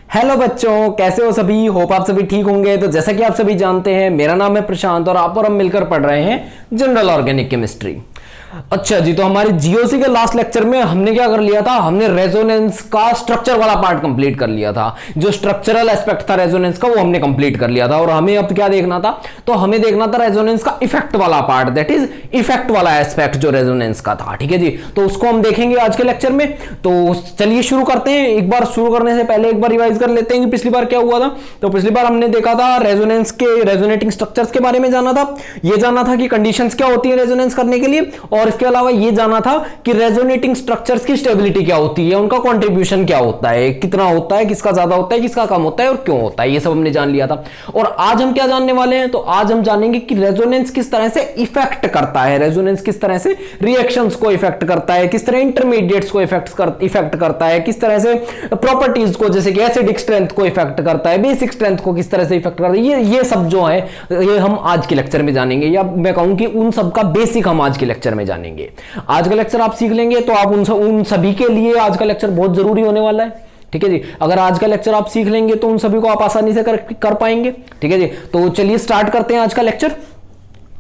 Hello बच्चों, कैसे हो सभी। होप आप सभी ठीक होंगे। तो जैसा कि आप सभी जानते हैं, मेरा नाम है प्रशांत और आप और हम मिलकर पढ़ रहे हैं जनरल ऑर्गेनिक केमिस्ट्री। अच्छा जी, तो हमारे जीओसी के लास्ट लेक्चर में हमने क्या कर लिया था, हमने रेजोनेंस का स्ट्रक्चर वाला पार्ट कंप्लीट कर लिया था। जो स्ट्रक्चरल एस्पेक्ट था रेजोनेंस का, वो हमने कंप्लीट कर लिया था। और हमें अब क्या देखना था, तो हमें देखना था रेजोनेंस का इफेक्ट वाला पार्ट, दैट इज इफेक्ट वाला एस्पेक्ट जो रेजोनेंस का था। ठीक है जी, तो उसको हम देखेंगे आज के लेक्चर में। तो चलिए शुरू करते हैं। एक बार शुरू करने से पहले एक बार रिवाइज कर लेते हैं कि पिछली बार क्या हुआ था। तो पिछली बार हमने देखा था रेजोनेंस के रेजोनेटिंग स्ट्रक्चर्स के बारे में जाना था। ये जाना था कि कंडीशंस क्या होती है रेजोनेंस करने के लिए, और इसके अलावा ये जाना था कि रेजोनेटिंग स्ट्रक्चर्स की स्टेबिलिटी क्या होती है, उनका कंट्रीब्यूशन क्या होता है, कितना होता है, किसका ज्यादा होता है, किसका कम होता है और क्यों होता है, ये सब हमने जान लिया था। और आज हम क्या जानने वाले हैं, तो आज हम जानेंगे कि रेजोनेंस किस तरह से इफेक्ट करता है, रेजोनेंस किस तरह से रिएक्शंस को इफेक्ट करता है, किस तरह इंटरमीडिएट्स को इफेक्ट करता है, किस तरह से प्रॉपर्टीज को, जैसे कि एसिडिक स्ट्रेंथ को इफेक्ट करता है, बेसिक स्ट्रेंथ को किस तरह से इफेक्ट करता है। ये सब जो है ये हम आज के लेक्चर में जानेंगे, या मैं कहूं कि उन सब का बेसिक हम आज के लेक्चर में जानेंगे। आज का लेक्चर आप सीख लेंगे तो आप उन सभी के लिए आज का लेक्चर बहुत जरूरी होने वाला है। ठीक है जी, अगर आज का लेक्चर आप सीख लेंगे तो उन सभी को आप आसानी से कर पाएंगे। ठीक है जी, तो चलिए स्टार्ट करते हैं आज का लेक्चर।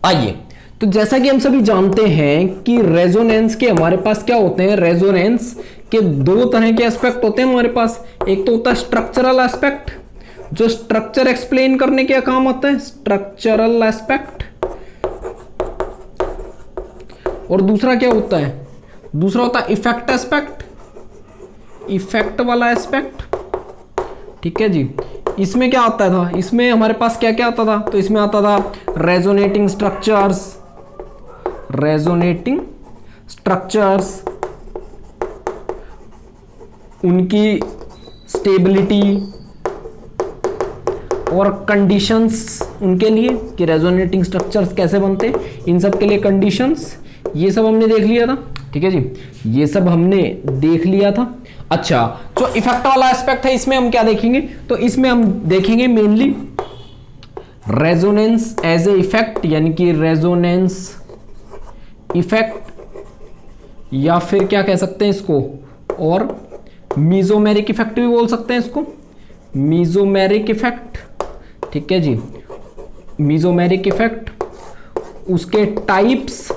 आइए, तो जैसा कि हम सभी जानते हैं कि रेजोनेंस के हमारे पास क्या होते हैं, रेजोनेंस के दो तरह के एस्पेक्ट होते हैं हमारे पास। एक तो होता है स्ट्रक्चरल एस्पेक्ट, जो स्ट्रक्चर एक्सप्लेन करने के काम आता है, स्ट्रक्चरल एस्पेक्ट। और दूसरा क्या होता है, दूसरा होता है इफेक्ट एस्पेक्ट, इफेक्ट वाला एस्पेक्ट। ठीक है जी, इसमें क्या आता था, इसमें हमारे पास क्या क्या आता था, तो इसमें आता था रेजोनेटिंग स्ट्रक्चर्स, रेजोनेटिंग स्ट्रक्चर्स, उनकी स्टेबिलिटी और कंडीशंस उनके लिए कि रेजोनेटिंग स्ट्रक्चर्स कैसे बनते हैं, इन सब के लिए कंडीशंस, ये सब हमने देख लिया था। ठीक है जी, ये सब हमने देख लिया था। अच्छा, जो इफेक्ट वाला एस्पेक्ट है, इसमें हम क्या देखेंगे, तो इसमें हम देखेंगे mainly resonance as a effect, यानी कि रेजोनेंस इफेक्ट, या फिर क्या कह सकते हैं इसको, और मीजोमेरिक इफेक्ट भी बोल सकते हैं इसको, मीजोमेरिक इफेक्ट। ठीक है जी, मीजोमेरिक इफेक्ट, उसके टाइप्स।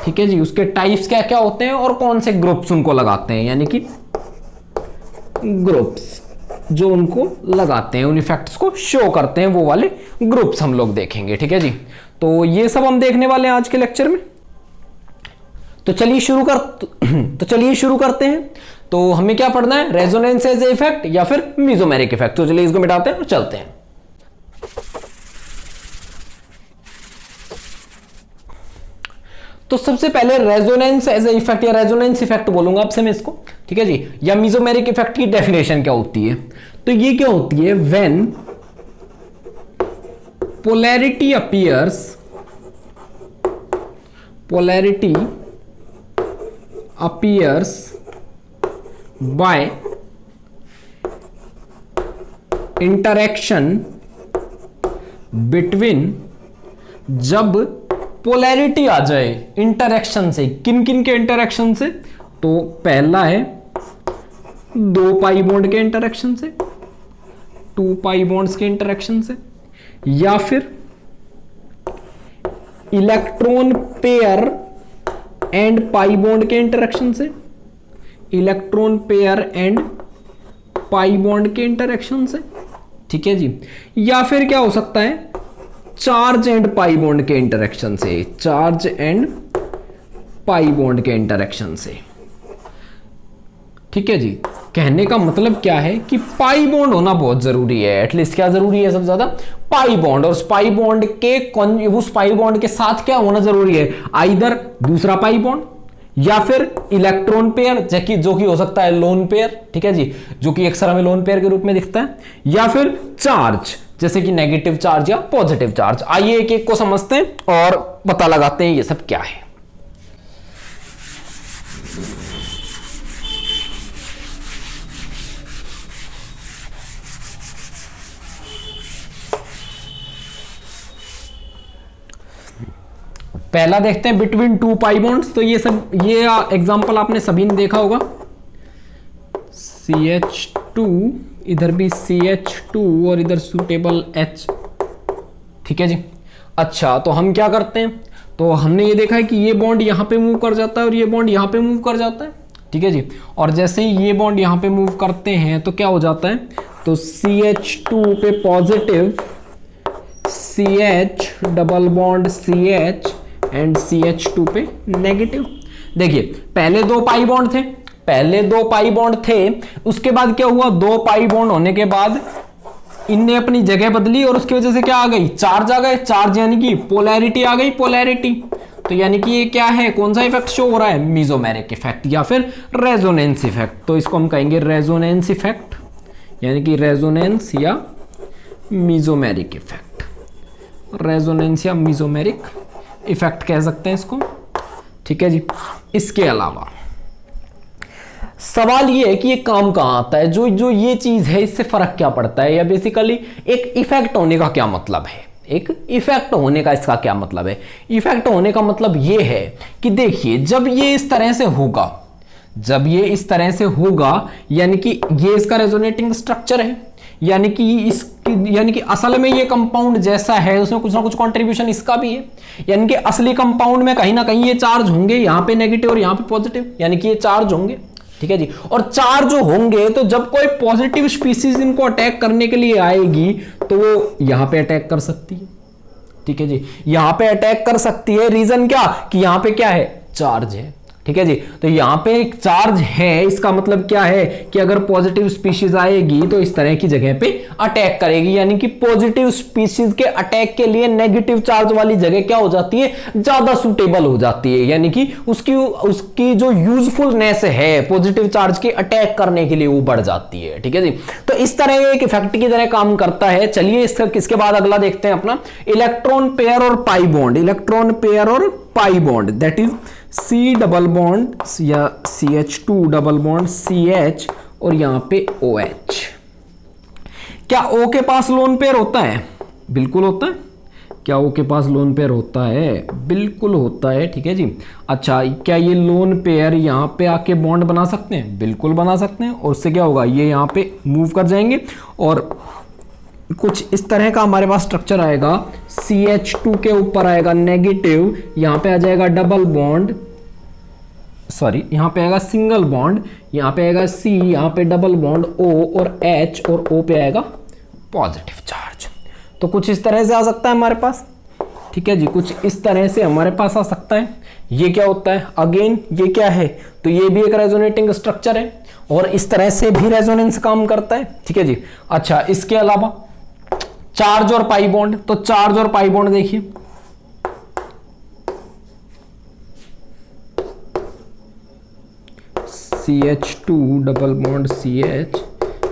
ठीक है जी, उसके टाइप्स क्या क्या होते हैं और कौन से ग्रुप्स उनको लगाते हैं, यानी कि ग्रुप्स जो उनको लगाते हैं, उन इफेक्ट्स को शो करते हैं, वो वाले ग्रुप्स हम लोग देखेंगे। ठीक है जी, तो ये सब हम देखने वाले हैं आज के लेक्चर में। तो चलिए शुरू करते हैं। तो हमें क्या पढ़ना है, रेजोनेंस एज ए इफेक्ट या फिर मीजोमेरिक इफेक्ट। तो चलिए इसको मिटाते हैं और चलते हैं। तो सबसे पहले रेजोनेंस एज ए इफेक्ट या रेजोनेंस इफेक्ट बोलूंगा आपसे मैं इसको। ठीक है जी, या मीजोमेरिक इफेक्ट की डेफिनेशन क्या होती है, तो ये क्या होती है, when polarity appears, polarity appears by interaction between, जब पोलैरिटी आ जाए इंटरेक्शन से, किन किन के इंटरेक्शन से, तो पहला है 2 पाई बॉन्ड के इंटरेक्शन से, 2 पाई बॉन्ड्स के इंटरेक्शन से, या फिर electron pair and pi bond के इंटरेक्शन से, electron pair and pi bond के इंटरेक्शन से। ठीक है जी, या फिर क्या हो सकता है, चार्ज एंड पाई बॉन्ड के इंटरेक्शन से, चार्ज एंड पाई बॉन्ड के इंटरेक्शन से। ठीक है जी, कहने का मतलब क्या है कि पाई बॉन्ड होना बहुत जरूरी है। एटलीस्ट क्या जरूरी है, सबसे ज्यादा पाई बॉन्ड। और उस पाई बॉन्ड के साथ क्या होना जरूरी है, आइदर दूसरा पाई बॉन्ड या फिर इलेक्ट्रॉन पेयर, जो कि हो सकता है लोन पेयर। ठीक है जी, जो कि अक्सर हमें लोन पेयर के रूप में दिखता है, या फिर चार्ज, जैसे कि नेगेटिव चार्ज या पॉजिटिव चार्ज। आइए एक एक को समझते हैं और पता लगाते हैं ये सब क्या है। पहला देखते हैं बिटवीन 2 पाई बॉन्ड्स। तो ये एग्जांपल आपने सभी ने देखा होगा, CH2 इधर भी CH2 और इधर सूटेबल H। ठीक है जी। अच्छा, तो हम क्या करते हैं, तो हमने ये देखा है कि ये बॉन्ड यहाँ पे मूव कर जाता है और ये बॉन्ड यहाँ पे मूव कर जाता है। ठीक है जी। और जैसे ही ये बॉन्ड यहाँ पे मूव करते हैं तो क्या हो जाता है, तो CH2 पे positive, CH double bond CH and CH2 पे नेगेटिव। देखिए पहले दो पाई बॉन्ड थे, उसके बाद क्या हुआ, दो पाई बॉन्ड होने के बाद इनने अपनी जगह बदली और उसकी वजह से क्या आ गई, चार्ज आ गए। चार्ज यानी कि पोलैरिटी आ गई, पोलैरिटी। तो यानी कि ये क्या है, कौन सा इफेक्ट शो हो रहा है, मीजोमेरिक इफेक्ट या फिर रेजोनेंस इफेक्ट। तो इसको हम कहेंगे रेजोनेंस इफेक्ट, यानी कि रेजोनेंस या मीजोमेरिक इफेक्ट, रेजोनेंस या मीजोमेरिक इफेक्ट कह सकते हैं इसको। ठीक है जी। इसके अलावा सवाल ये है कि ये काम कहां आता है, जो ये चीज है इससे फर्क क्या पड़ता है, या बेसिकली एक इफेक्ट होने का क्या मतलब है, एक इफेक्ट होने का इसका क्या मतलब है। इफेक्ट होने का मतलब ये है कि देखिए जब ये इस तरह से होगा, यानी कि ये इसका रेजोनेटिंग स्ट्रक्चर है, यानी कि असल में ये कंपाउंड जैसा है उसमें कुछ ना कुछ कंट्रीब्यूशन इसका भी है, यानी कि असली कंपाउंड में कहीं ना कहीं ये चार्ज होंगे, यहां पे नेगेटिव और यहां पे पॉजिटिव, यानी कि ये चार्ज होंगे। ठीक है जी। और चार्ज जो होंगे तो जब कोई पॉजिटिव स्पीसीज इनको अटैक करने के लिए आएगी तो वो यहां पे अटैक कर सकती है। ठीक है जी, यहां पे अटैक कर सकती है। रीजन क्या, कि यहां पे क्या है, चार्ज है। ठीक है जी। तो यहां पे एक चार्ज है, इसका मतलब क्या है कि अगर पॉजिटिव स्पीशीज आएगी तो इस तरह की जगह पे अटैक करेगी, यानी कि पॉजिटिव स्पीशीज के अटैक के लिए नेगेटिव चार्ज वाली जगह क्या हो जाती है, ज्यादा सुटेबल हो जाती है, यानी कि उसकी जो यूजफुलनेस है पॉजिटिव चार्ज के अटैक करने के लिए वो बढ़ जाती है। ठीक है जी। तो इस तरह एक इफेक्ट की तरह काम करता है। चलिए इसके बाद अगला देखते हैं अपना इलेक्ट्रॉन पेयर और पाई बॉन्ड। इलेक्ट्रॉन पेयर और pi bond, that is C double bond या CH2 डबल बॉन्ड CH और यहां पे OH। क्या O के पास लोन पेयर होता है, बिल्कुल होता है। क्या O के पास लोन पेयर होता है, बिल्कुल होता है। ठीक है जी। अच्छा, क्या ये लोन पेयर यहां पे आके बॉन्ड बना सकते हैं, बिल्कुल बना सकते हैं। और उससे क्या होगा, ये यहां पे मूव कर जाएंगे और कुछ इस तरह का हमारे पास स्ट्रक्चर आएगा। CH2 के ऊपर आएगा नेगेटिव, यहां पे आ जाएगा डबल बॉन्ड, सॉरी यहां पे आएगा सिंगल बॉन्ड, यहां पे आएगा C, यहां पे डबल बॉन्ड O और H, और O पे आएगा पॉजिटिव चार्ज। तो कुछ इस तरह से आ सकता है हमारे पास। ठीक है जी, कुछ इस तरह से हमारे पास आ सकता है। ये क्या होता है, अगेन ये क्या है, तो ये भी एक रेजोनेटिंग स्ट्रक्चर है और इस तरह से भी रेजोनेंस काम करता है। ठीक है जी। अच्छा, इसके अलावा चार्ज और पाई बॉन्ड, तो चार्ज और पाई बॉन्ड देखिए, CH2 double bond CH,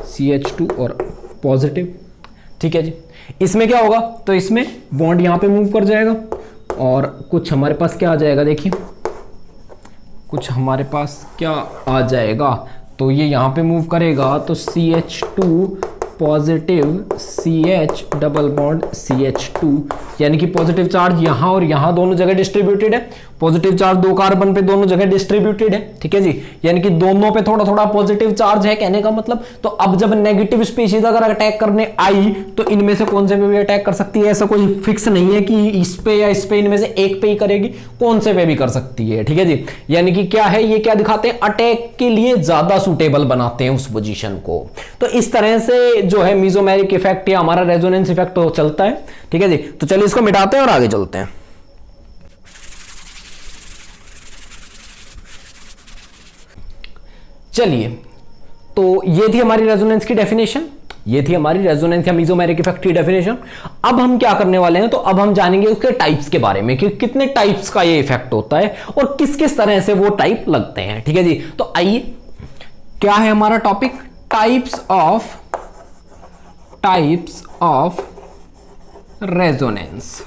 CH2 और पॉजिटिव। ठीक है जी। इसमें क्या होगा, तो इसमें बॉन्ड यहां पे मूव कर जाएगा और कुछ हमारे पास क्या आ जाएगा, देखिए कुछ हमारे पास क्या आ जाएगा, तो ये यहां पे मूव करेगा तो CH2 positive CH double bond CH2, यानी कि पॉजिटिव चार्ज यहां और यहां दोनों जगह डिस्ट्रीब्यूटेड है। पॉजिटिव चार्ज दो कार्बन पे दोनों जगह डिस्ट्रीब्यूटेड है। ठीक है जी, यानी कि दोनों पे थोड़ा थोड़ा पॉजिटिव चार्ज है, कहने का मतलब। तो अब जब नेगेटिव स्पीशीज अगर अटैक करने आई तो इनमें से कौन से पे भी अटैक कर सकती है, ऐसा कोई फिक्स नहीं है कि इस पे या इस पे, इनमें से एक पे ही करेगी, कौन से पे भी कर सकती है। ठीक है जी। यानी कि क्या है, ये क्या दिखाते हैं, अटैक के लिए ज्यादा सुटेबल बनाते हैं उस पोजीशन को। तो इस तरह से जो है मीजोमेरिक इफेक्ट या हमारा रेजोनेंस इफेक्ट तो चलता है। ठीक है जी। तो चलिए इसको मिटाते हैं और आगे चलते हैं। चलिए, तो ये थी हमारी रेजोनेंस की डेफिनेशन, ये थी हमारी रेजोनेंस या मीजोमेरिक इफेक्ट की डेफिनेशन। अब हम क्या करने वाले हैं, तो अब हम जानेंगे उसके टाइप्स के बारे में कि कितने टाइप्स का ये इफेक्ट होता है और किस किस तरह से वो टाइप लगते हैं। ठीक है जी। तो आइए, क्या है हमारा topic, types of resonance,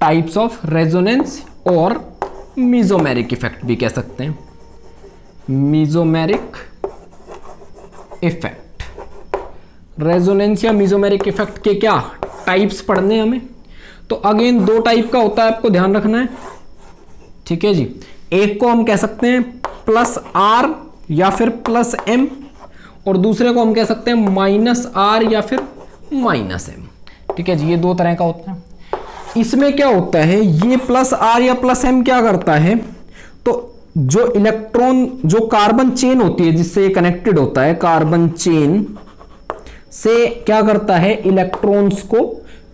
types of resonance और मीजोमेरिक इफेक्ट भी कह सकते हैं। मीजोमेरिक इफेक्ट, रेजोनेंस या मीजोमेरिक इफेक्ट के क्या टाइप्स पढ़ने हैं हमें। तो अगेन दो टाइप का होता है, आपको ध्यान रखना है। ठीक है जी। एक को हम कह सकते हैं प्लस R या फिर प्लस एम, और दूसरे को हम कह सकते हैं माइनस आर या फिर माइनस एम। ठीक है जी, ये दो तरह का होता है। इसमें क्या होता है, ये प्लस आर या प्लस एम क्या करता है, तो जो इलेक्ट्रॉन, जो कार्बन चेन होती है जिससे कनेक्टेड होता है, कार्बन चेन से क्या करता है, इलेक्ट्रॉन्स को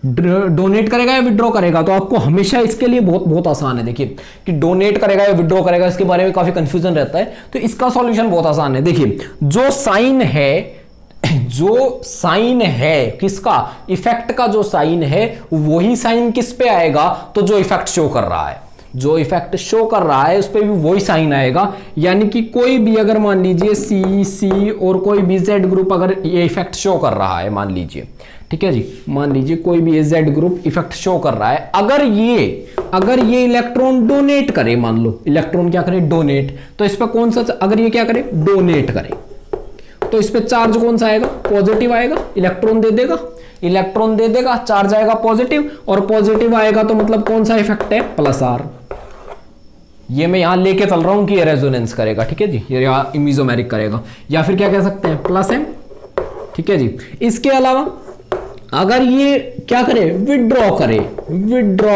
डोनेट करेगा या विड्रॉ करेगा। तो आपको हमेशा इसके लिए बहुत बहुत आसान है, देखिए कि डोनेट करेगा या विड्रॉ करेगा, इसके बारे में काफी कंफ्यूजन रहता है। तो इसका सॉल्यूशन बहुत आसान है। देखिए जो साइन है, जो साइन है किसका, इफेक्ट का जो साइन है, वही साइन किस पे आएगा, तो जो इफेक्ट शो कर रहा है, जो इफेक्ट शो कर रहा है उस पर भी वही साइन आएगा। यानी कि कोई भी अगर मान लीजिए सी और कोई भी जेड ग्रुप अगर ये इफेक्ट शो कर रहा है, मान लीजिए, ठीक है जी, मान लीजिए कोई भी ये जेड ग्रुप इफेक्ट शो कर रहा है, अगर ये इलेक्ट्रॉन डोनेट करे, मान लो इलेक्ट्रॉन क्या करे, डोनेट, तो इस पर कौन सा, अगर ये क्या करे, डोनेट करे, तो इस पे चार्ज कौन सा आएगा, पॉजिटिव आएगा, इलेक्ट्रॉन दे देगा, चार्ज आएगा पॉजिटिव, और पॉजिटिव आएगा तो मतलब कौन सा इफेक्ट है, प्लस आर। ये मैं यहां लेके चल रहा हूं कि ये रेजोनेंस करेगा, ठीक है जी, ये यहां इमिजोमेरिक करेगा, या फिर क्या कह सकते हैं, प्लस एम। ठीक है जी, इसके अलावा अगर ये क्या करे, विड्रॉ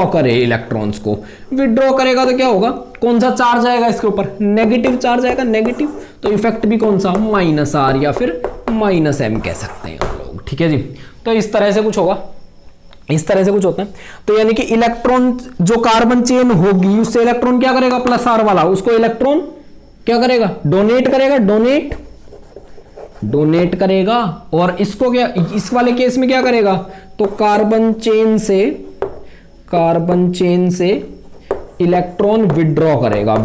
करे इलेक्ट्रॉन्स को, विड्रॉ करेगा तो क्या होगा, कौन सा चार्ज आएगा इसके ऊपर, नेगेटिव चार्ज आएगा, नेगेटिव, तो इफेक्ट भी कौन सा, माइनस आर या फिर माइनस एम कह सकते हैं हम लोग। ठीक है जी, तो इस तरह से कुछ होगा, इस तरह से कुछ होता है। तो यानी कि इलेक्ट्रॉन, जो कार्बन चेन होगी उससे इलेक्ट्रॉन क्या करेगा, प्लस आर वाला, उसको इलेक्ट्रॉन क्या करेगा, डोनेट करेगा, डोनेट करेगा, और इसको क्या, इस वाले केस में क्या करेगा, तो कार्बन चेन से इलेक्ट्रॉन विड्रॉ करेगा,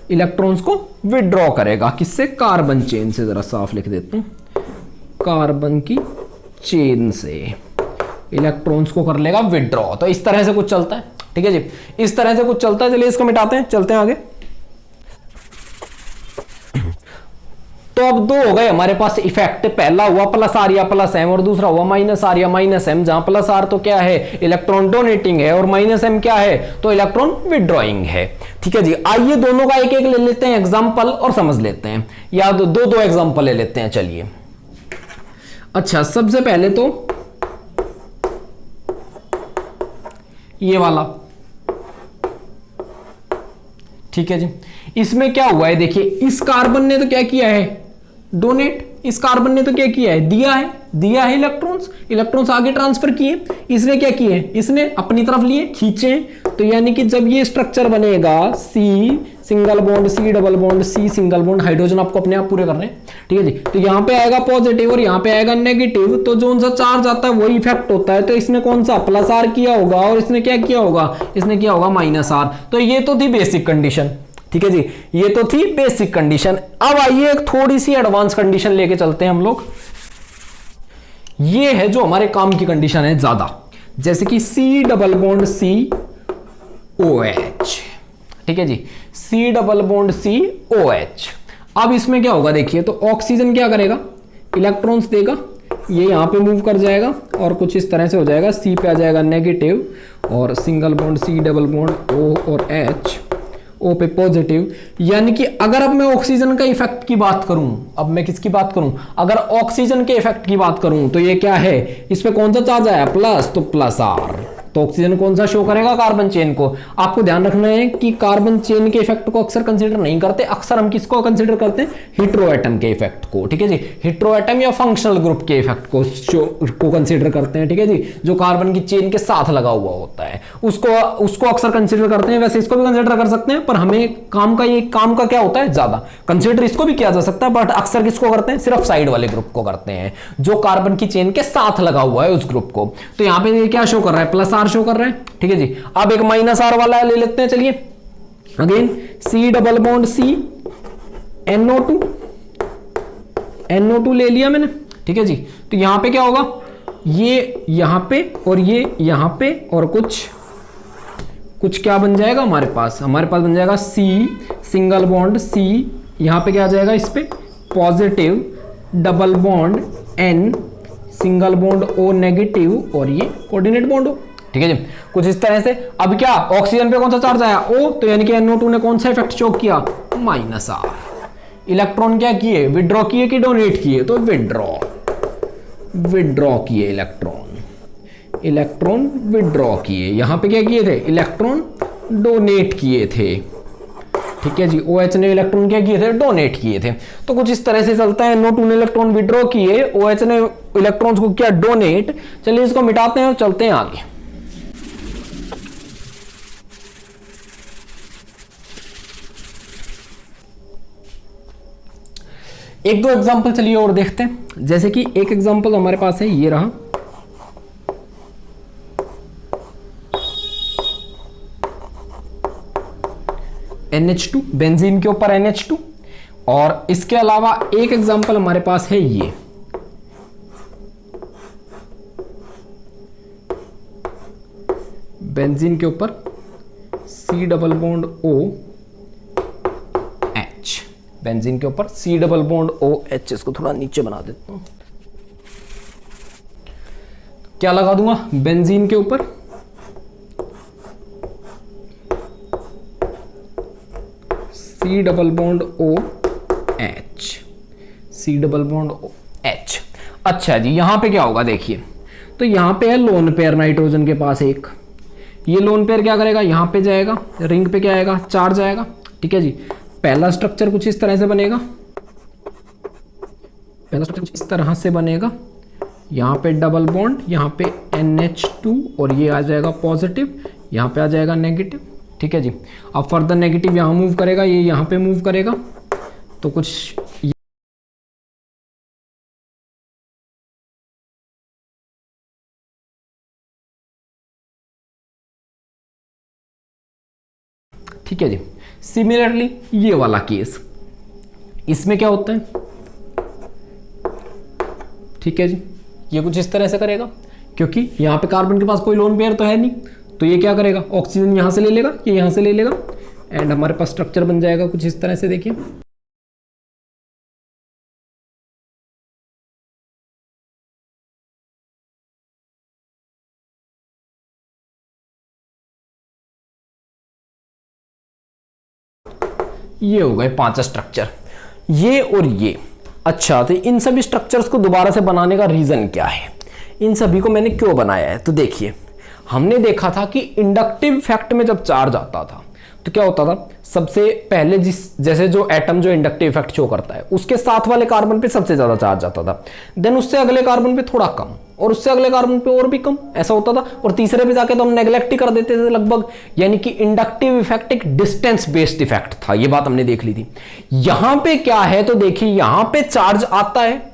इलेक्ट्रॉन्स को विड्रॉ करेगा, किससे, कार्बन चेन से। जरा साफ लिख देता हूं, कार्बन की चेन से इलेक्ट्रॉन्स को कर लेगा विड्रॉ। तो इस तरह से कुछ चलता है। ठीक है जी, इस तरह से कुछ चलता है। चलिए इसको मिटाते हैं, चलते हैं आगे। तो अब दो हो गए हमारे पास इफेक्ट, पहला हुआ प्लस आर या प्लस एम, और दूसरा हुआ माइनस आर या माइनस एम, जहां प्लस आर तो क्या है, इलेक्ट्रॉन डोनेटिंग है, और माइनस एम क्या है, तो इलेक्ट्रॉन विड्रॉइंग है। ठीक है जी, आइए दोनों का एक एक ले लेते हैं एग्जांपल और समझ लेते हैं, या दो एग्जांपल ले लेते हैं। चलिए, अच्छा सबसे पहले तो ये वाला, ठीक है जी, इसमें क्या हुआ है, देखिए इस कार्बन ने तो क्या किया है, डोनेट, इस कार्बन ने तो क्या किया है, दिया है इलेक्ट्रॉन्स आगे ट्रांसफर किए, इसने क्या किए, इसने अपनी तरफ लिए, खींचे। तो यानी कि जब ये स्ट्रक्चर बनेगा, C single bond, C double bond, C single bond, hydrogen आपको अपने आप पूरे करने हैं। ठीक है जी, तो यहां पे आएगा पॉजिटिव और यहां पे आएगा नेगेटिव, तो जो सा चार्ज आता है वही इफेक्ट होता है। तो इसने कौन सा, प्लस आर किया होगा, और इसने क्या किया होगा, इसने किया होगा माइनस आर। तो ये तो थी बेसिक कंडीशन। ठीक है जी, ये तो थी बेसिक कंडीशन। अब आइए एक थोड़ी सी एडवांस कंडीशन लेके चलते हैं हम लोग। ये है जो हमारे काम की कंडीशन है ज्यादा, जैसे कि C double bond C O H. ठीक है जी, C double bond C O H. अब इसमें क्या होगा, देखिए, तो ऑक्सीजन क्या करेगा, इलेक्ट्रॉन्स देगा, ये यहां पे मूव कर जाएगा और कुछ इस तरह से हो जाएगा, सी पे आ जाएगा नेगेटिव, और single bond C double bond O और एच, ओ पे पॉजिटिव। यानी कि अगर अब मैं ऑक्सीजन का इफेक्ट की बात करूं, अब मैं किसकी बात करूं, अगर ऑक्सीजन के इफेक्ट की बात करूं, तो ये क्या है, इस पे कौन सा चार्ज आया, प्लस, तो प्लस आर। तो ऑक्सीजन कौन सा शो करेगा, कार्बन चेन को। आपको ध्यान रखना है कि कार्बन चेन के इफेक्ट को अक्सर कंसीडर नहीं करते, अक्सर हम किसको कंसीडर करते हैं, हेटेरोएटम के इफेक्ट को। ठीक है जी, हेटेरोएटम या फंक्शनल ग्रुप के इफेक्ट को कंसीडर करते हैं। ठीक है जी, जो कार्बन की चेन के साथ लगा हुआ होता है उसको अक्सर कंसीडर करते हैं। वैसे इसको भी कंसीडर कर सकते हैं, पर हमें काम का क्या होता है, ज्यादा कंसीडर इसको भी किया जा सकता है, बट अक्सर किसको करते हैं, सिर्फ साइड वाले ग्रुप को करते हैं, जो कार्बन की चेन के साथ लगा हुआ है उस ग्रुप को। तो यहां पे क्या शो कर रहा है, प्लस आर शो कर रहा है। ठीक है जी, अब एक माइनस आर वाला ले लेते हैं। चलिए again, C double bond C NO2 ले लिया मैंने। ठीक है जी, तो यहां पे क्या होगा, ये यहां पे और ये यहां पे, और कुछ क्या बन जाएगा हमारे पास बन जाएगा सी सिंगल बॉन्ड सी, यहां पे क्या आ जाएगा, इस पे positive, double bond N, single bond O negative, और ये कोऑर्डिनेट बॉन्ड हो। ठीक है जी, कुछ इस तरह से। अब क्या ऑक्सीजन पे कौन सा चार्ज आया, O, तो यानी कि NO2 ने कौन सा इफेक्ट शो किया, -R। इलेक्ट्रॉन क्या किए, विड्रॉ किए कि डोनेट किए, तो विड्रॉ किए इलेक्ट्रॉन विड्रॉ किए। यहां पे क्या किए थे, इलेक्ट्रॉन डोनेट किए थे। ठीक है जी, OH ने इलेक्ट्रॉन क्या किए थे, डोनेट किए थे। तो कुछ इस तरह से चलता है, NO2 ने इलेक्ट्रॉन विड्रॉ किए, OH ने इलेक्ट्रॉन्स को किया डोनेट। चलिए इसको मिटाते हैं और चलते हैं आगे। एक दो एग्जांपल चलिए और देखते हैं। जैसे कि एक एग्जांपल हमारे पास है, ये रहा। NH2, बेंजीन के ऊपर NH2। और इसके अलावा एक एग्जांपल हमारे पास है ये, बेंजीन के ऊपर C double bond OH, benzene के ऊपर C डबल बॉन्ड OH। इसको थोड़ा नीचे बना देता हूं। क्या लगा दूंगा, बेंजीन के ऊपर C double bond OH, C double bond OH। अच्छा जी, यहां पे क्या होगा देखिए, तो यहां पे है लोन पेयर नाइट्रोजन के पास एक, ये लोन पेयर क्या करेगा, यहां पे जाएगा, रिंग पे क्या आएगा, चार्ज आएगा। ठीक है जी, पहला स्ट्रक्चर कुछ इस तरह से बनेगा, पहला स्ट्रक्चर कुछ इस तरह से बनेगा। यहां पे डबल बॉन्ड, यहां पे NH2 और ये आ जाएगा पॉजिटिव, यहां पे आ जाएगा नेगेटिव। ठीक है जी, अब फर्दर नेगेटिव यहां मूव करेगा, ये यहां पे मूव करेगा, तो कुछ ठीक है जी। सिमिलरली ये वाला केस, इसमें क्या होता है, ठीक है जी, ये कुछ इस तरह से करेगा, क्योंकि यहां पे कार्बन के पास कोई लोन पेयर तो है नहीं, तो ये क्या करेगा, ऑक्सीजन यहां से ले लेगा, ये यहां से ले लेगा, एंड हमारे पास स्ट्रक्चर बन जाएगा कुछ इस तरह से। देखिए ये हो गए 5 स्ट्रक्चर, ये और ये। अच्छा, तो इन सभी स्ट्रक्चर्स को दोबारा से बनाने का रीजन क्या है, इन सभी को मैंने क्यों बनाया है, तो देखिए हमने देखा था कि इंडक्टिव इफेक्ट में जब चार्ज आता था तो क्या होता था, सबसे पहले जैसे जो एटम जो इंडक्टिव इफेक्ट शो करता है, उसके साथ वाले कार्बन पे सबसे ज्यादा चार्ज आता था, देन उससे अगले कार्बन पे थोड़ा कम, और उससे अगले कार्बन पे और भी कम, ऐसा होता था। और तीसरे पे जाके तो हम नेग्लेक्ट ही कर देते थे लगभग। यानी कि इंडक्टिव इफेक्ट एक डिस्टेंस बेस्ड इफेक्ट था, ये बात हमने देख ली थी। यहां पे क्या है, तो देखिए यहां पे चार्ज आता है,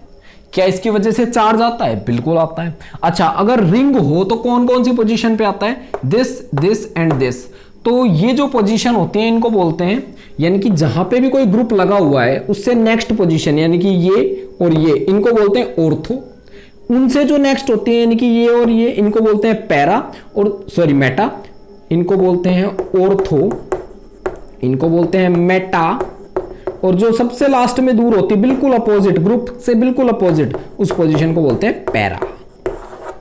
क्या इसकी वजह से चार्ज आता है, बिल्कुल आता है। अच्छा, अगर रिंग हो तो कौन कौन सी पोजीशन पे आता है, दिस दिस एंड दिस। तो ये जो पोजीशन होती है इनको बोलते हैं, यानी कि जहां पे भी कोई ग्रुप लगा हुआ है उससे नेक्स्ट पोजीशन, यानी कि ये और ये, इनको बोलते हैं ऑर्थो। उनसे जो नेक्स्ट होती है यानी कि ये और ये, इनको बोलते हैं पैरा, और सॉरी मेटा, इनको बोलते हैं ऑर्थो, इनको बोलते हैं मेटा। और जो सबसे लास्ट में दूर होती है, बिल्कुल अपोजिट, ग्रुप से बिल्कुल अपोजिट, उस पोजीशन को बोलते हैं पैरा।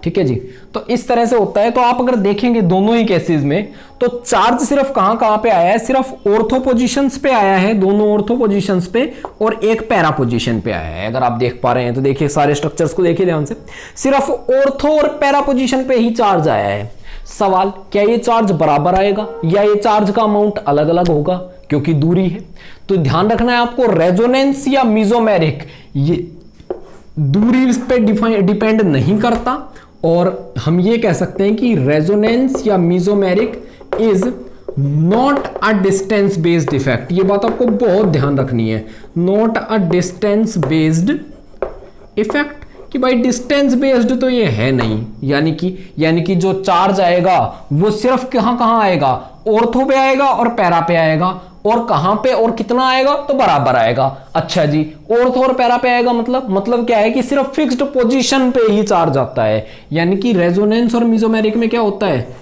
ठीक है जी, तो इस तरह से होता है। तो आप अगर देखेंगे दोनों ही केसेस में, तो चार्ज सिर्फ कहां कहां पे आया है, सिर्फ ऑर्थो पोजीशंस पे आया है, दोनों ऑर्थो पोजीशंस पे, और एक पैरा पोजीशन पे आया है। अगर आप देख पा रहे हैं तो देखिए सारे स्ट्रक्चर्स को देखिए ध्यान से, सिर्फ ऑर्थो और पैरा पोजीशन पे ही चार्ज आया है। सवाल, क्या ये चार्ज बराबर आएगा या ये चार्ज का अमाउंट अलग अलग होगा, क्योंकि दूरी है। तो ध्यान रखना है आपको, रेजोनेंस या मीजोमेरिक, ये दूरी पे डिपेंड नहीं करता, और हम ये कह सकते हैं कि रेजोनेंस या mesomeric is not a distance based effect. ये बात आपको बहुत ध्यान रखनी है, not a distance based effect, कि भाई डिस्टेंस बेस्ड तो ये है नहीं। यानी कि जो चार्ज आएगा वो सिर्फ कहां कहां आएगा, ऑर्थो पे आएगा और पैरा पे आएगा, और कहां पे और कितना आएगा, तो बराबर आएगा। अच्छा जी, ऑर्थो और पैरा पे आएगा, मतलब क्या है कि सिर्फ फिक्स्ड पोजीशन पे ही चार्ज आता है। यानी कि रेजोनेंस और मीजोमेरिक में क्या होता है,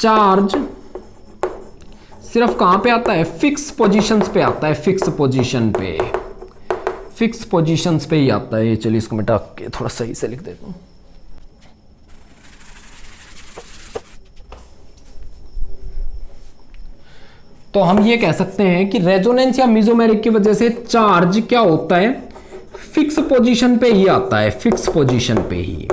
चार्ज सिर्फ कहां पे आता है, फिक्स पोजीशंस पे आता है, फिक्स पोजीशंस पे ही आता है। चलिए इसको मिटा के थोड़ा सही से लिख देता हूं। तो हम ये कह सकते हैं कि रेजोनेंस या मेसोमेरिक की वजह से चार्ज क्या होता है, फिक्स पोजीशन पे ही आता है, फिक्स पोजीशन पे ही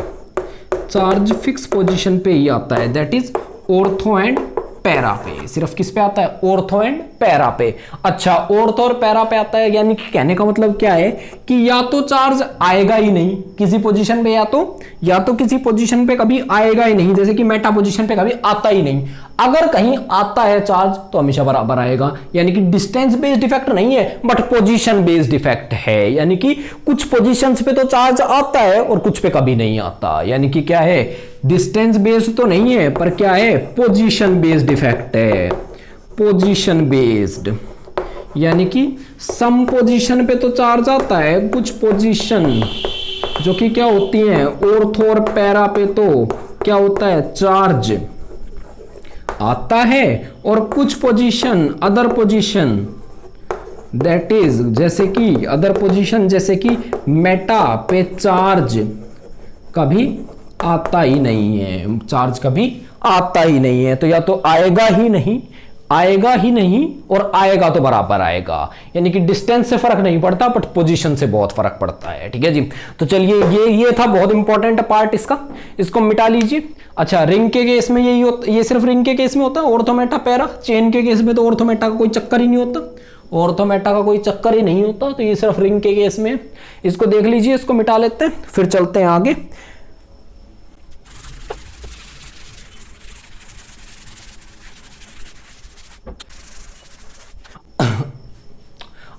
चार्ज फिक्स पोजीशन पे ही आता है, that is ortho and para पे। सिर्फ किस पे आता है, ऑर्थो एंड पैरा पे। अच्छा, ऑर्थो और पैरा पे आता है, यानी कि कहने का मतलब क्या है कि या तो चार्ज आएगा ही नहीं किसी पोजीशन पे, या तो किसी पोजीशन पे कभी आएगा ही नहीं, जैसे कि मेटा पोजीशन पे कभी आता ही नहीं। अगर कहीं आता है चार्ज तो हमेशा बराबर आएगा, यानी कि डिस्टेंस बेस्ड इफेक्ट नहीं है बट पोजीशन बेस्ड इफेक्ट है, यानी कि कुछ पोजीशंस पे तो चार्ज आता है और कुछ पे कभी नहीं आता, यानी कि क्या है, डिस्टेंस बेस्ड तो नहीं है पर क्या है, पोजीशन बेस्ड इफेक्ट है, पोजीशन बेस्ड, यानी कि सम पोजीशन पे तो चार्ज आता है, कुछ पोजीशन जो कि क्या होती हैं ऑर्थो और पैरा पे तो क्या होता है, चार्ज आता है, और कुछ position other position that is जैसे कि अदर पोजीशन जैसे कि मेटा पे चार्ज कभी आता ही नहीं है, चार्ज कभी आता ही नहीं है। तो या तो आएगा ही नहीं और आएगा तो बराबर आएगा, यानी कि डिस्टेंस से फर्क नहीं पड़ता बट पोजीशन से बहुत फर्क पड़ता है। ठीक है जी, तो चलिए ये था बहुत इंपॉर्टेंट पार्ट इसका, इसको मिटा लीजिए। अच्छा, रिंग के केस में ये सिर्फ रिंग के केस में होता है, ऑर्थोमेटा पैरा। चेन के केस में तो ऑर्थोमेटा का कोई चक्कर ही नहीं होता, ऑर्थोमेटा का कोई चक्कर ही नहीं होता, तो ये सिर्फ रिंग के केस में। इसको देख लीजिए, इसको मिटा लेते हैं, फिर चलते हैं आगे।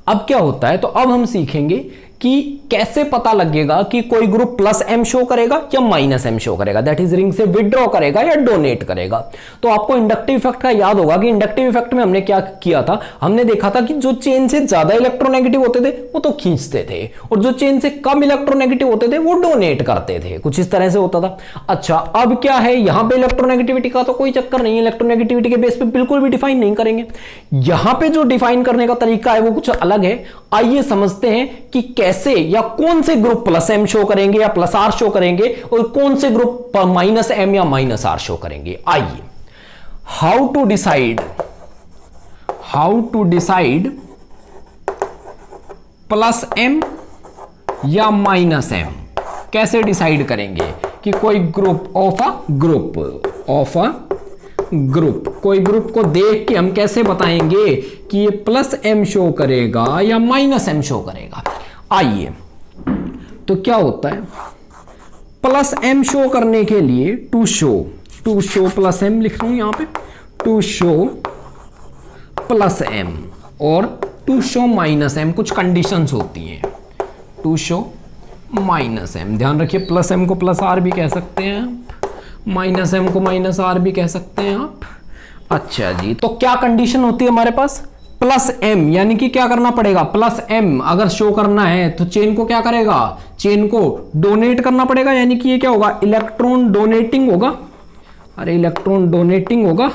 अब क्या होता है, तो अब हम सीखेंगे कि कैसे पता लगेगा कि कोई ग्रुप प्लस एम शो करेगा या माइनस एम शो करेगा, दैट इज रिंग से विड्रॉ करेगा या डोनेट करेगा। तो आपको इंडक्टिव इफेक्ट का याद होगा कि इंडक्टिव इफेक्ट में हमने क्या किया था, हमने देखा था कि जो चेन से ज्यादा इलेक्ट्रोनेगेटिव होते थे वो तो खींचते थे, और जो चेन से कम इलेक्ट्रोनेगेटिव होते थे वो डोनेट करते थे, कुछ इस तरह से होता था। अच्छा, अब क्या है, यहां पे इलेक्ट्रोनेगेटिविटी का तो कोई चक्कर नहीं है, इलेक्ट्रोनेगेटिविटी के बेस पे बिल्कुल भी डिफाइन नहीं करेंगे। यहां पे जो डिफाइन करने का तरीका है वो कुछ अलग है। आइए समझते हैं कि कैसे या कौन से ग्रुप प्लस एम शो करेंगे या प्लस आर शो करेंगे, और कौन से ग्रुप माइनस एम या माइनस आर शो करेंगे। आइए, how to decide plus M या माइनस एम, कैसे डिसाइड करेंगे कि कोई ग्रुप कोई ग्रुप को देख के हम कैसे बताएंगे कि ये प्लस एम शो करेगा या माइनस एम शो करेगा। आइए, तो क्या होता है, प्लस एम शो करने के लिए टू शो प्लस एम लिख रहा हूं यहां पे, टू शो प्लस एम और टू शो माइनस एम, कुछ कंडीशंस होती हैं। टू शो माइनस एम, ध्यान रखिए, प्लस एम को प्लस आर भी कह सकते हैं आप, माइनस एम को माइनस आर भी कह सकते हैं आप। अच्छा जी, तो क्या कंडीशन होती है हमारे पास, प्लस एम, यानी कि क्या करना पड़ेगा, प्लस एम अगर शो करना है तो चेन को क्या करेगा, चेन को डोनेट करना पड़ेगा, यानी कि ये क्या होगा, इलेक्ट्रॉन डोनेटिंग होगा। अरे इलेक्ट्रॉन डोनेटिंग होगा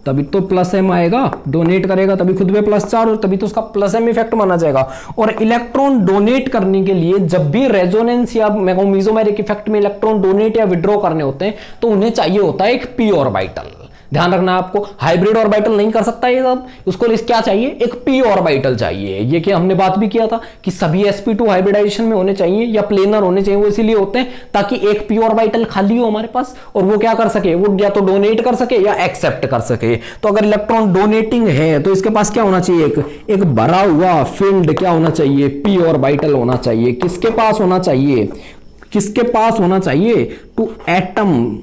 तभी तो प्लस एम आएगा, डोनेट करेगा तभी खुद में प्लस चार्ज और तभी तो उसका प्लस एम इफेक्ट माना जाएगा। और इलेक्ट्रॉन डोनेट करने के लिए जब भी रेजोनेंस या मेसोमेरिक इफेक्ट में इलेक्ट्रॉन डोनेट या विड्रॉ करने होते हैं तो उन्हें चाहिए होता है एक पी ऑर्बिटल। ध्यान रखना आपको, हाइब्रिड ऑर्बिटल नहीं कर सकता ये सब, उसको क्या चाहिए, एक पी ऑर्बिटल चाहिए। ये कि हमने बात भी किया था कि सभी sp2 हाइब्रिडाइजेशन में होने चाहिए या प्लेनर होने चाहिए, वो इसीलिए होते हैं ताकि एक पी ऑर्बिटल खाली हो हमारे पास और वो क्या कर सके, वो या तो डोनेट कर सके या एक्सेप्ट कर सके। तो अगर इलेक्ट्रॉन डोनेटिंग है तो इसके पास क्या होना चाहिए, एक भरा हुआ फील्ड क्या होना चाहिए, पी ऑर्बिटल होना चाहिए। किसके पास होना चाहिए, किसके पास होना चाहिए, टू एटम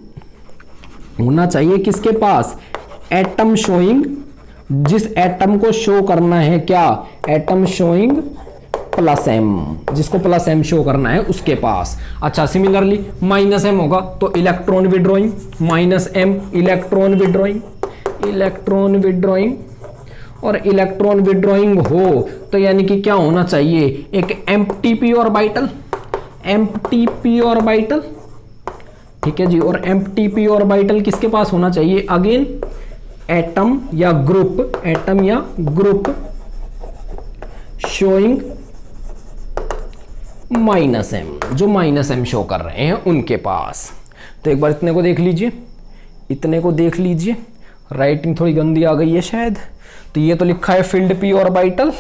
होना चाहिए, किसके पास, एटम शोइंग, जिस एटम को शो करना है क्या, एटम शोइंग प्लस एम, जिसको प्लस एम शो करना है उसके पास। अच्छा, सिमिलरली माइनस एम होगा तो electron withdrawing, minus M electron withdrawing, electron withdrawing, और इलेक्ट्रॉन विड्रॉइंग हो तो यानी कि क्या होना चाहिए, एक empty P orbital, empty P orbital, ठीक है जी। और एम्प्टी पी ऑर्बिटल किसके पास होना चाहिए, अगेन एटम या ग्रुप, एटम या ग्रुप शोइंग माइनस एम, जो माइनस एम शो कर रहे हैं उनके पास। तो एक बार इतने को देख लीजिए, इतने को देख लीजिए, राइटिंग थोड़ी गंदी आ गई है शायद, तो ये तो लिखा है field P orbital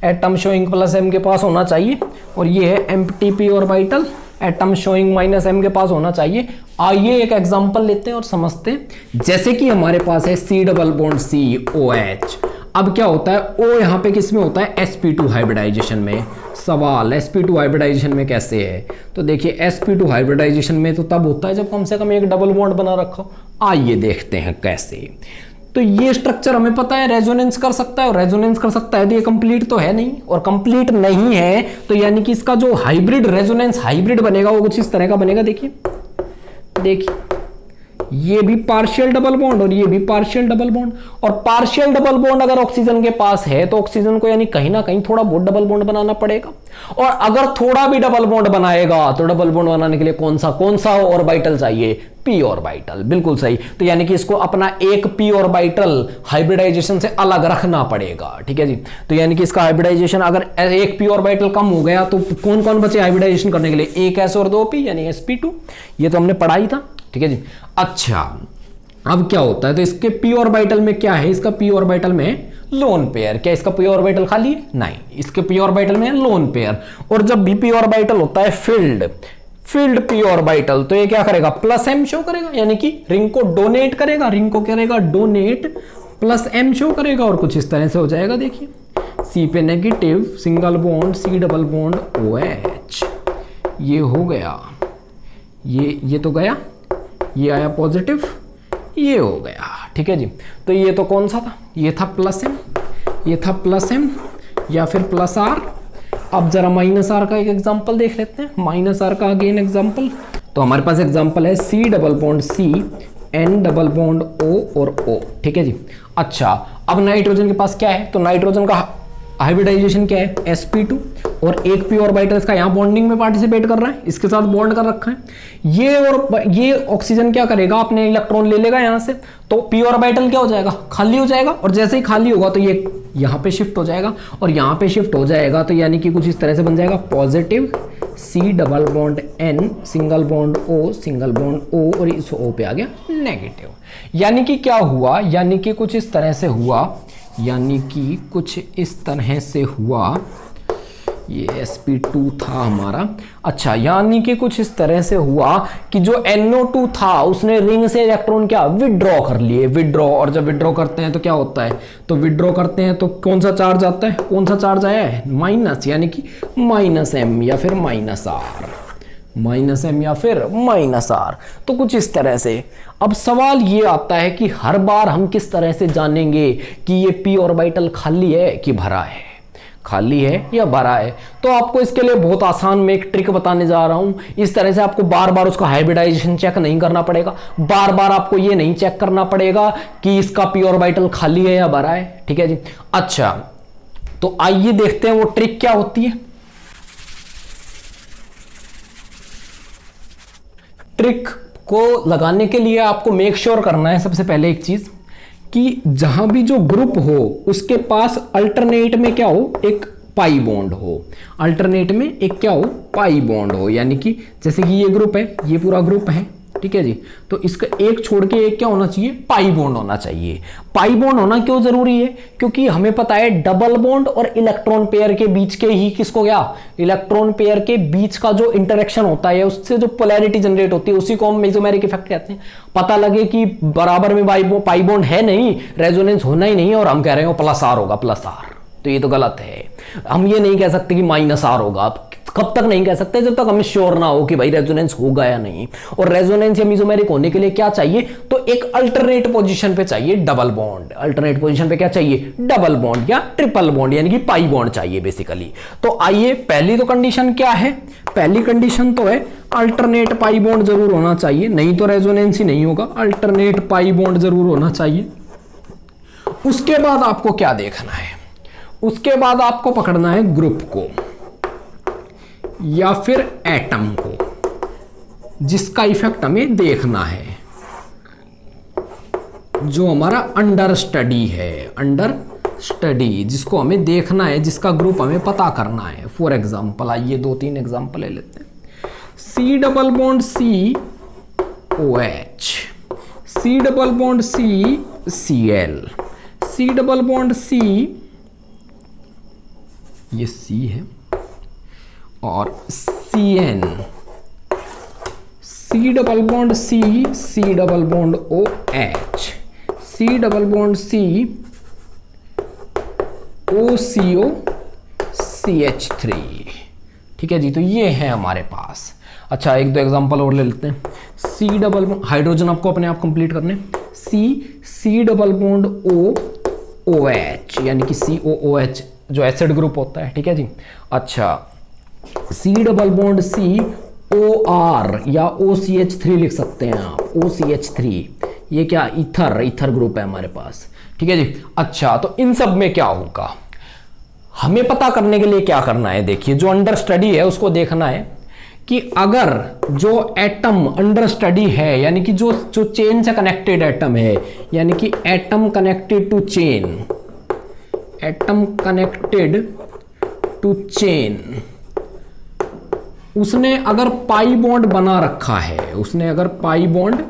atom showing plus m के पास होना चाहिए, और ये है empty P orbital atom showing minus m के पास होना चाहिए। आइए एक एग्जांपल लेते हैं और समझते हैं। जैसे कि हमारे पास है C double bond C OH। अब क्या होता है, O यहाँ पे किस में होता है, sp2 हाइब्रिडाइजेशन में। सवाल sp2 हाइब्रिडाइजेशन में कैसे है, तो देखिए sp2 हाइब्रिडाइजेशन में तो तब होता है जब कम से कम एक डबल बॉन्ड बना रखा हो। आइए देखते हैं कैसे। तो ये स्ट्रक्चर हमें पता है रेजोनेंस कर सकता है, और रेजोनेंस कर सकता है तो ये कंप्लीट तो है नहीं, और कंप्लीट नहीं है तो यानी कि इसका जो हाइब्रिड रेजोनेंस हाइब्रिड बनेगा वो कुछ इस तरह का बनेगा। देखिए देखिए, ये भी पार्शियल डबल बॉन्ड और ये भी पार्शियल डबल बॉन्ड, और पार्शियल डबल बॉन्ड अगर ऑक्सीजन के पास है तो ऑक्सीजन को यानी कहीं ना कहीं थोड़ा बहुत डबल बॉन्ड बनाना पड़ेगा, और अगर थोड़ा भी डबल बॉन्ड बनाएगा तो डबल बॉन्ड बनाने के लिए कौन सा ऑर्बिटल चाहिए, पी ऑर्बिटल। बिल्कुल सही। तो यानी कि इसको अपना एक पी ऑर्बिटल हाइब्रिडाइजेशन से अलग रखना पड़ेगा। ठीक है जी। तो यानी कि इसका हाइब्रिडाइजेशन अगर एक पी ऑर्बिटल कम हो गया तो कौन कौन बचे हाइब्रिडाइजेशन करने के लिए, एक एस और दो पी यानी sp2। ये तो हमने पढ़ा ही था। ठीक है जी। अच्छा, अब क्या होता है, तो इसके पी ऑर्बिटल में क्या है, इसका पी ऑर्बिटल में लोन पेयर। क्या इसका पी ऑर्बिटल खाली है, नहीं, इसके पी ऑर्बिटल में लोन पेयर। और जब भी पी ऑर्बिटल होता है फील्ड पी ऑर्बिटल, तो ये क्या करेगा, प्लस m शो करेगा, यानी कि रिंग को डोनेट करेगा, रिंग को करेगा डोनेट प्लस m शो करेगा, और कुछ इस तरह से हो जाएगा। देखिए C पे negative single bond C double bond OH, ये हो गया, ये तो गया, ये आया पॉजिटिव, ये हो गया। ठीक है जी। तो ये तो कौन सा था, ये था प्लस m, ये था प्लस m या फिर प्लस r। अब जरा माइनस r का एक एग्जांपल देख लेते हैं, माइनस r का अगेन एग्जांपल। तो हमारे पास एग्जांपल है C double bond C N double bond O और O। ठीक है जी। अच्छा, अब नाइट्रोजन के पास क्या है, तो नाइट्रोजन का हाइब्रिडाइजेशन क्या है, sp2, और एक पी ऑर्बिटल इसका यहाँ बॉन्डिंग में पार्टिसिपेट कर रहा है, इसके साथ बॉन्ड कर रखा है। ये ऑक्सीजन क्या करेगा, अपने इलेक्ट्रॉन ले लेगा यहाँ से, तो पी ऑर्बिटल क्या हो जाएगा, खाली हो जाएगा, और जैसे ही खाली होगा तो ये यहाँ पे शिफ्ट हो जाएगा, और यहाँ पे शिफ्ट हो जाएगा तो यानी कि कुछ इस तरह से बन जाएगा, positive C double bond N single bond O single bond O, और इस O पे आ गया नेगेटिव। यानी कि क्या हुआ, यानी कि कुछ इस तरह से हुआ, यानी कि कुछ इस तरह से हुआ, ये sp2 था हमारा। अच्छा, यानी कि कुछ इस तरह से हुआ कि जो NO2 था उसने रिंग से इलेक्ट्रॉन क्या विड्रॉ कर लिए, विड्रॉ। और जब विड्रॉ करते हैं तो क्या होता है, तो विड्रॉ करते हैं तो कौन सा चार्ज आता है, कौन सा चार्ज आया है, माइनस, यानी कि माइनस m या फिर माइनस r, माइनस m या फिर माइनस r। तो कुछ इस तरह से। अब सवाल ये आता है कि हर बार हम किस तरह से जानेंगे कि ये p ऑर्बिटल खाली है कि भरा है, खाली है या भरा है। तो आपको इसके लिए बहुत आसान में एक ट्रिक बताने जा रहा हूं। इस तरह से आपको बार बार उसका हाइब्रिडाइजेशन चेक नहीं करना पड़ेगा, बार बार आपको ये नहीं चेक करना पड़ेगा कि इसका पी ऑर्बिटल खाली है या भरा है। ठीक है जी। अच्छा, तो आइए देखते हैं वो ट्रिक क्या होती है। ट्रिक को लगाने के लिए आपको मेक श्योर करना है सबसे पहले एक चीज, कि जहां भी जो ग्रुप हो उसके पास अल्टरनेट में क्या हो, एक पाई बॉन्ड हो, अल्टरनेट में एक क्या हो, पाई बॉन्ड हो। यानी कि जैसे कि ये ग्रुप है, ये पूरा ग्रुप है, ठीक है जी, तो इसका एक छोड़ के एक क्या होना चाहिए, पाई बॉन्ड होना चाहिए। पाई बॉन्ड होना क्यों जरूरी है, क्योंकि हमें पता है डबल बॉन्ड और इलेक्ट्रॉन पेयर के बीच के ही किसको क्या, इलेक्ट्रॉन पेयर के बीच का जो इंटरेक्शन होता है उससे जो पोलैरिटी जनरेट होती है उसी को हम मेसोमेरिक इफेक्ट कहते हैं। पता लगे कि बराबर में पाई बॉन्ड है नहीं, रेजोनेंस होना ही नहीं है, और हम कह रहे हैं प्लस आर होगा, प्लस आर, तो ये तो गलत है। हम ये नहीं कह सकते कि माइनस आर होगा, कब तक नहीं कह सकते, जब तक हमें श्योर ना हो कि भाई रेजोनेंस होगा या नहीं। और रेजोनेंस या मेसोमेरिक होने के लिए क्या चाहिए, तो एक अल्टरनेट पोजीशन पे चाहिए डबल बॉन्ड, अल्टरनेट पोजीशन पे क्या चाहिए, डबल बॉन्ड या ट्रिपल बॉन्ड, यानी कि पाई बॉन्ड चाहिए बेसिकली। तो आइए, पहली तो कंडीशन क्या है, पहली कंडीशन तो है अल्टरनेट पाई बॉन्ड जरूर होना चाहिए, नहीं तो रेजोनेंस ही नहीं होगा, अल्टरनेट पाई बॉन्ड जरूर होना चाहिए। उसके बाद आपको क्या देखना है, उसके बाद आपको पकड़ना है ग्रुप को या फिर एटम को, जिसका इफेक्ट हमें देखना है, जो हमारा अंडर स्टडी है, अंडर स्टडी जिसको हमें देखना है, जिसका ग्रुप हमें पता करना है। फॉर एग्जाम्पल आइए 2-3 एग्जाम्पल ले लेते हैं। C double bond C OH, C double bond C Cl, C double bond C, ये C है, और CN, C double bond C, C double bond OH, C double bond C, OCO CH3। ठीक है जी, तो ये है हमारे पास। अच्छा, एक दो एग्जांपल और ले लेते हैं। C डबल बॉन्ड, हाइड्रोजन आपको अपने आप कंप्लीट करने, C double bond O OH, यानी कि COOH जो एसिड ग्रुप होता है। ठीक है जी। अच्छा, C double bond C OR या OCH3 लिख सकते हैं आप, OCH3, ये क्या, ईथर ग्रुप है हमारे पास। ठीक है जी। अच्छा, तो इन सब में क्या होगा, हमें पता करने के लिए क्या करना है, देखिए जो अंडर स्टडी है उसको देखना है कि अगर जो एटम अंडर स्टडी है, यानी कि जो चेन से कनेक्टेड एटम है, यानी कि atom connected to chain, atom connected to chain, उसने अगर पाई बॉन्ड बना रखा है, उसने अगर पाई बॉन्ड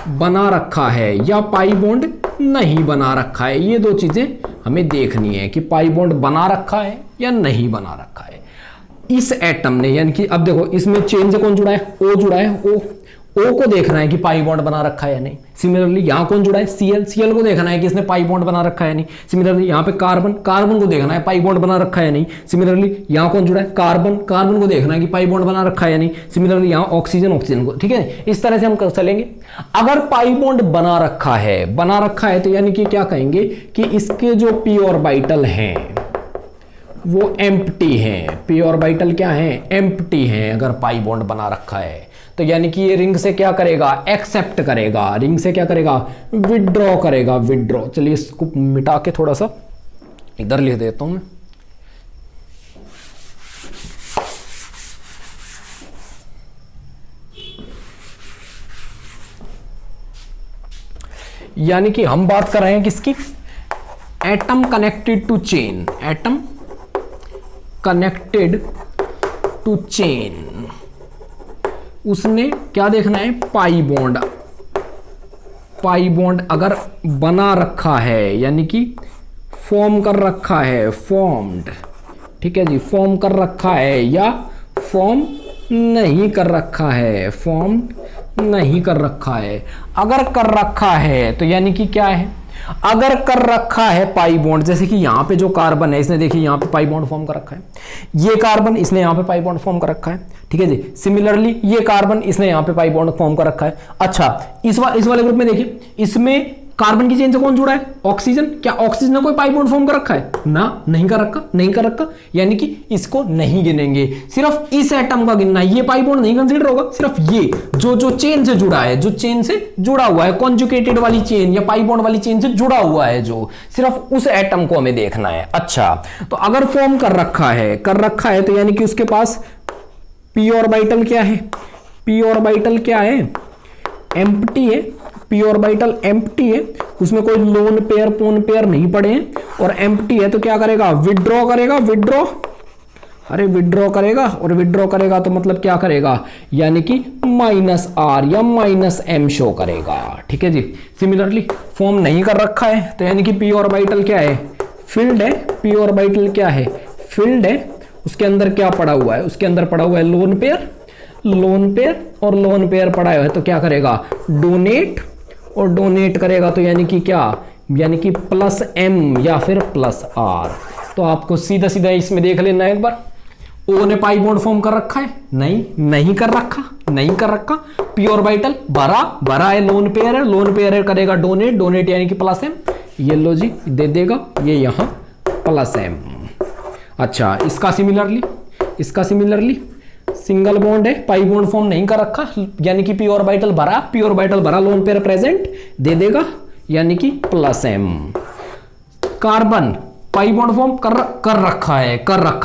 बना रखा है या पाई बॉन्ड नहीं बना रखा है, ये दो चीजें हमें देखनी है कि पाई बॉन्ड बना रखा है या नहीं बना रखा है इस एटम ने। यानी कि अब देखो इसमें चेन से कौन जुड़ा है, O जुड़ा है, O को देखना है कि पाई बॉन्ड बना रखा है या नहीं। सिमिलरली यहां कौन जुड़ा है, Cl को देखना है कि इसने पाई बॉन्ड बना रखा है या नहीं। सिमिलरली यहां पे कार्बन को देखना है पाई बॉन्ड बना रखा है या नहीं। सिमिलरली यहां कौन जुड़ा है, कार्बन को देखना है कि पाई बॉन्ड बना रखा है या नहीं। सिमिलरली यहां ऑक्सीजन को। ठीक है, इस तरह से हम चलेंगे। अगर पाई बॉन्ड बना रखा है तो यानी कि क्या कहेंगे कि इसके जो पी ऑर्बिटल हैं वो एम्प्टी हैं। पी ऑर्बिटल क्या है, एम्प्टी हैं। अगर पाई बॉन्ड बना रखा है तो यानी कि ये रिंग से क्या करेगा, एक्सेप्ट करेगा, रिंग से क्या करेगा, विड्रॉ करेगा, विड्रॉ। चलिए इसको मिटा के थोड़ा सा इधर लिख देता हूं मैं। यानी कि हम बात कर रहे हैं किसकी, atom connected to chain, atom connected to chain, उसने क्या देखना है, पाई बॉन्ड अगर बना रखा है, यानी कि फॉर्म कर रखा है, फॉर्म्ड। ठीक है जी, फॉर्म कर रखा है या फॉर्म नहीं कर रखा है, फॉर्म नहीं कर रखा है। अगर कर रखा है तो यानी कि क्या है, अगर कर रखा है पाई बॉन्ड, जैसे कि यहां पे जो कार्बन है इसने देखिए यहां पे पाई बॉन्ड फॉर्म कर रखा है, ये कार्बन इसने यहां पे पाई बॉन्ड फॉर्म कर रखा है। ठीक है जी। सिमिलरली ये कार्बन इसने यहां पे पाई बॉन्ड फॉर्म कर रखा है। अच्छा, इस वाले ग्रुप में देखिए, इसमें कार्बन की चेन से कौन जुड़ा है, ऑक्सीजन। क्या ऑक्सीजन ने कोई पाई बॉन्ड फॉर्म कर रखा है ना, नहीं कर रखा, यानी कि इसको नहीं गिनेंगे। सिर्फ इस एटम का गिनना है, ये पाई बॉन्ड नहीं कंसीडर होगा। सिर्फ ये जो चेन से जुड़ा है, जो चेन से जुड़ा हुआ है, कॉन्जुगेटेड वाली चेन या पाई बॉन्ड वाली चेन से जुड़ा हुआ है, जो सिर्फ उस एटम को हमें देखना है। अच्छा, तो अगर फॉर्म कर रखा है तो यानी कि उसके पास पी ऑर्बिटल क्या है, पी ऑर्बिटल क्या है, एम्प्टी है। पी ऑर्बिटल एम्प्टी है, उसमें कोई लोन पेयर पोन पेयर नहीं पड़े हैं और एम्प्टी है, तो क्या करेगा, विड्रॉ करेगा, विड्रॉ करेगा। और विड्रॉ करेगा तो मतलब क्या करेगा, यानी कि -r या -m शो करेगा। ठीक है जी। सिमिलरली फॉर्म नहीं कर रखा है तो यानी कि पी ऑर्बिटल क्या है, फिल्ड है। पी ऑर्बिटल क्या है, फिल्ड है। उसके अंदर क्या पड़ा हुआ है, उसके अंदर पड़ा हुआ है लोन पेयर और लोन पेयर पड़ा हुआ है, तो क्या करेगा, डोनेट, और डोनेट करेगा तो यानी कि क्या, यानी कि +m या फिर +r। तो आपको सीधा सीधा इसमें देख लेना है एक बार, O ने पाई बॉन्ड फॉर्म कर रखा है, नहीं कर रखा। पी ऑर्बिटल भरा है, लोन पेयर है, करेगा डोनेट यानी कि +m, ये लो जी दे देगा, ये यहां +m। अच्छा, इसका सिमिलरली सिंगल बॉन्ड है, पाई बॉन्ड फॉर्म नहीं कर रखा, यानी कि पी ऑर्बिटल भरा, लोन पेयर प्रेजेंट, दे देगा यानी कि +m। Carbon pi bond form कर रखा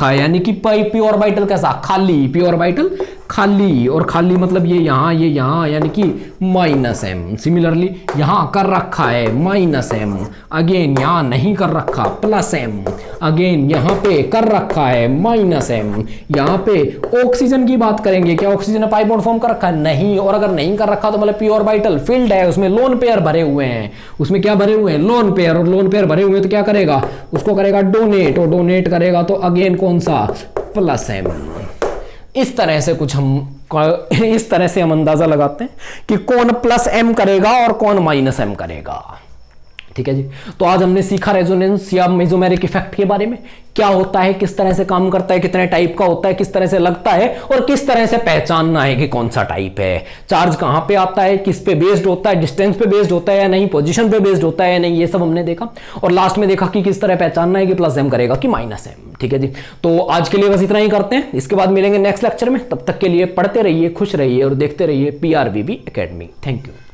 है, यानी कि पी ऑर्बिटल कैसा, खाली, पी ऑर्बिटल खाली, और खाली मतलब ये यहाँ यानी कि माइनस एम। सिमिलरली यहाँ कर रखा है माइनस एम, अगेन यहाँ नहीं कर रखा प्लस एम, अगेन यहाँ पे कर रखा है माइनस एम। यहाँ पे ऑक्सीजन की बात करेंगे, क्या ऑक्सीजन ने पाई बॉन्ड फॉर्म कर रखा है? नहीं। और अगर नहीं कर रखा तो मतलब प्योर वाइटल फील्ड है, उसमें लोन पेयर भरे हुए हैं, उसमें क्या भरे हुए हैं? Lone pair. और लोन पेयर भरे हुए हैं तो क्या करेगा? उसको करेगा डोनेट, और डोनेट करेगा तो अगेन कौन सा? Plus M. इस तरह से हम अंदाजा लगाते हैं कि कौन प्लस एम करेगा और कौन माइनस एम करेगा। ठीक है जी। तो आज हमने सीखा रेजोनेंस या मेसोमेरिक इफेक्ट के बारे में, क्या होता है, किस तरह से काम करता है, कितने टाइप का होता है, किस तरह से लगता है, और किस तरह से पहचानना है कि कौन सा टाइप है। चार्ज कहां पे आता है, किस पे बेस्ड होता है, डिस्टेंस पे बेस्ड होता है या नहीं, पोजीशन पे बेस्ड होता है या नहीं, ये सब हमने देखा। और लास्ट में देखा कि किस तरह पहचानना है कि प्लस एम करेगा कि माइनस एम। ठीक है जी। तो आज के लिए बस इतना ही करते हैं, इसके बाद मिलेंगे नेक्स्ट लेक्चर में। तब तक के लिए पढ़ते रहिए, खुश रहिए और देखते रहिए PRVB एकेडमी। Thank you.